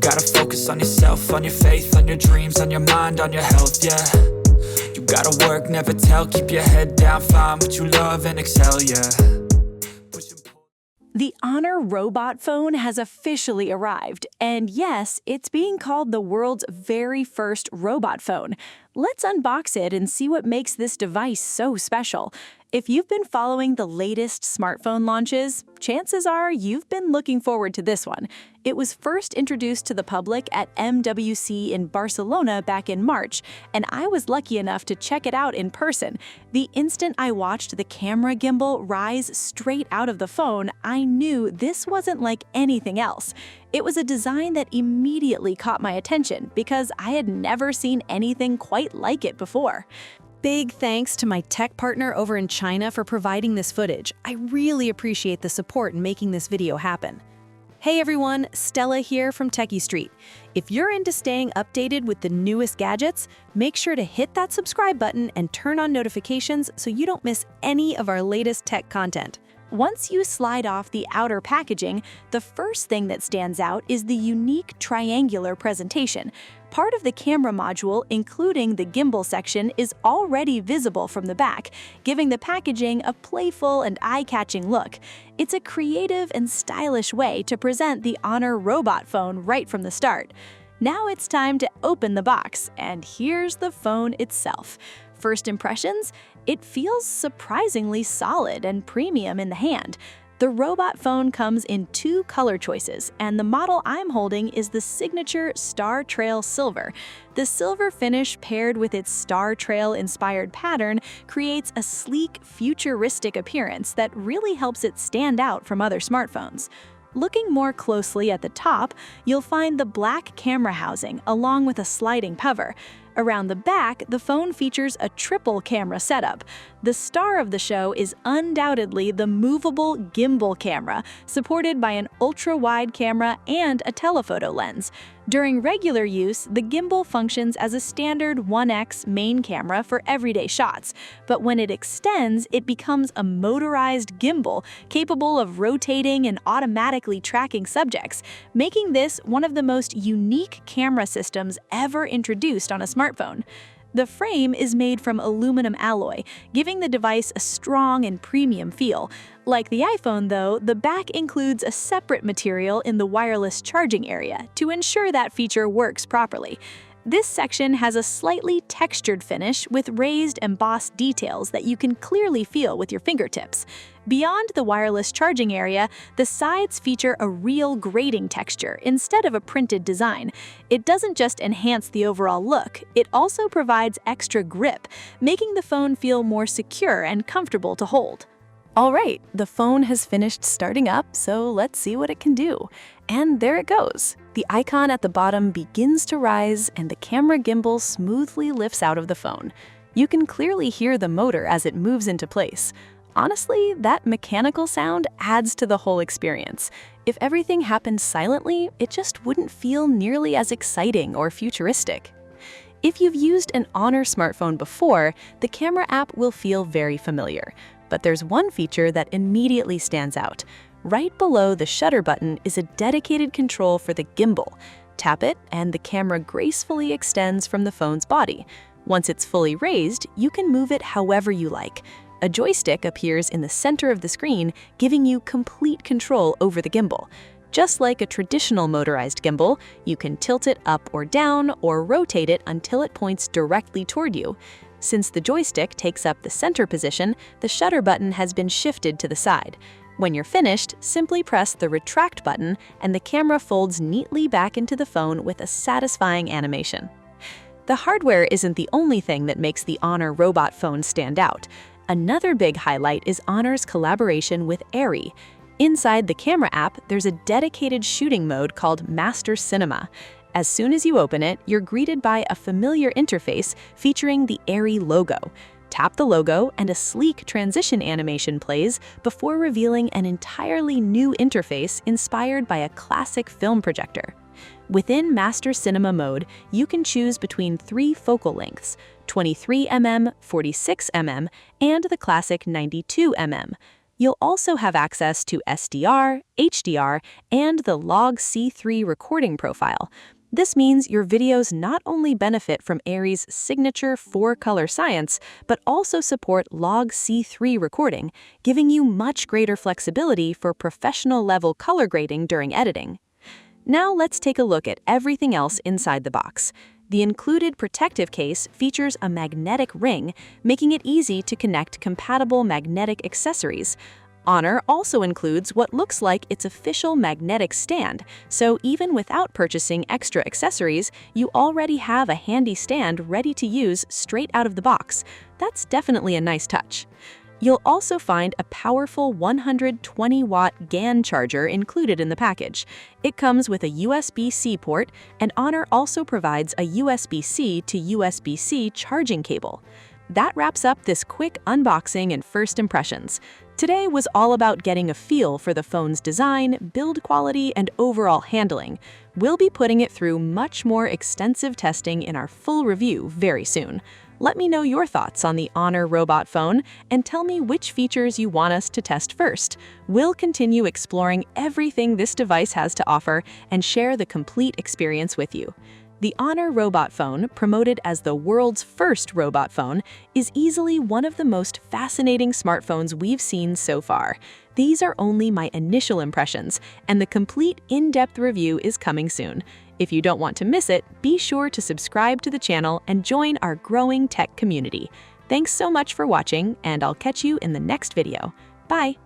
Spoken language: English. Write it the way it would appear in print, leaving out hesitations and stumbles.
gotta focus on yourself, on your faith, on your dreams, on your mind, on your health, yeah. You gotta work, never tell, keep your head down, find what you love and excel, yeah. The Honor robot phone has officially arrived, and yes, it's being called the world's very first robot phone. Let's unbox it and see what makes this device so special. If you've been following the latest smartphone launches, chances are you've been looking forward to this one. It was first introduced to the public at MWC in Barcelona back in March, and I was lucky enough to check it out in person. The instant I watched the camera gimbal rise straight out of the phone, I knew this wasn't like anything else. It was a design that immediately caught my attention because I had never seen anything quite like it before. Big thanks to my tech partner over in China for providing this footage. I really appreciate the support in making this video happen. Hey everyone, Stella here from techiestreet. If you're into staying updated with the newest gadgets, make sure to hit that subscribe button and turn on notifications so you don't miss any of our latest tech content. Once you slide off the outer packaging, the first thing that stands out is the unique triangular presentation. Part of the camera module, including the gimbal section, is already visible from the back, giving the packaging a playful and eye-catching look. It's a creative and stylish way to present the Honor robot phone right from the start. Now it's time to open the box, and here's the phone itself. First impressions? It feels surprisingly solid and premium in the hand. The robot phone comes in two color choices, and the model I'm holding is the signature Star Trail Silver. The silver finish paired with its Star Trail-inspired pattern creates a sleek, futuristic appearance that really helps it stand out from other smartphones. Looking more closely at the top, you'll find the black camera housing along with a sliding cover. Around the back, the phone features a triple camera setup. The star of the show is undoubtedly the movable gimbal camera, supported by an ultra-wide camera and a telephoto lens. During regular use, the gimbal functions as a standard 1x main camera for everyday shots, but when it extends, it becomes a motorized gimbal capable of rotating and automatically tracking subjects, making this one of the most unique camera systems ever introduced on a smartphone. The frame is made from aluminum alloy, giving the device a strong and premium feel. Like the iPhone, though, the back includes a separate material in the wireless charging area to ensure that feature works properly. This section has a slightly textured finish with raised embossed details that you can clearly feel with your fingertips. Beyond the wireless charging area, the sides feature a real grating texture instead of a printed design. It doesn't just enhance the overall look, it also provides extra grip, making the phone feel more secure and comfortable to hold. Alright, the phone has finished starting up, so let's see what it can do. And there it goes. The icon at the bottom begins to rise and the camera gimbal smoothly lifts out of the phone. You can clearly hear the motor as it moves into place. Honestly, that mechanical sound adds to the whole experience. If everything happened silently, it just wouldn't feel nearly as exciting or futuristic. If you've used an Honor smartphone before, the camera app will feel very familiar. But there's one feature that immediately stands out. Right below the shutter button is a dedicated control for the gimbal. Tap it, and the camera gracefully extends from the phone's body. Once it's fully raised, you can move it however you like. A joystick appears in the center of the screen, giving you complete control over the gimbal. Just like a traditional motorized gimbal, you can tilt it up or down or rotate it until it points directly toward you. Since the joystick takes up the center position, the shutter button has been shifted to the side. When you're finished, simply press the retract button and the camera folds neatly back into the phone with a satisfying animation. The hardware isn't the only thing that makes the Honor robot phone stand out. Another big highlight is Honor's collaboration with ARRI. Inside the camera app, there's a dedicated shooting mode called Master Cinema. As soon as you open it, you're greeted by a familiar interface featuring the ARRI logo. Tap the logo and a sleek transition animation plays before revealing an entirely new interface inspired by a classic film projector. Within Master Cinema mode, you can choose between 3 focal lengths, 23mm, 46mm, and the classic 92mm. You'll also have access to SDR, HDR, and the log C3 recording profile. This means your videos not only benefit from ARRI's signature 4-color science, but also support log C3 recording, giving you much greater flexibility for professional-level color grading during editing. Now let's take a look at everything else inside the box. The included protective case features a magnetic ring, making it easy to connect compatible magnetic accessories. Honor also includes what looks like its official magnetic stand, so even without purchasing extra accessories, you already have a handy stand ready to use straight out of the box. That's definitely a nice touch. You'll also find a powerful 120-watt GAN charger included in the package. It comes with a USB-C port, and Honor also provides a USB-C to USB-C charging cable. That wraps up this quick unboxing and first impressions. Today was all about getting a feel for the phone's design, build quality, and overall handling. We'll be putting it through much more extensive testing in our full review very soon. Let me know your thoughts on the Honor robot phone and tell me which features you want us to test first. We'll continue exploring everything this device has to offer and share the complete experience with you. The Honor robot phone, promoted as the world's first robot phone, is easily one of the most fascinating smartphones we've seen so far. These are only my initial impressions, and the complete in-depth review is coming soon. If you don't want to miss it, be sure to subscribe to the channel and join our growing tech community. Thanks so much for watching, and I'll catch you in the next video. Bye!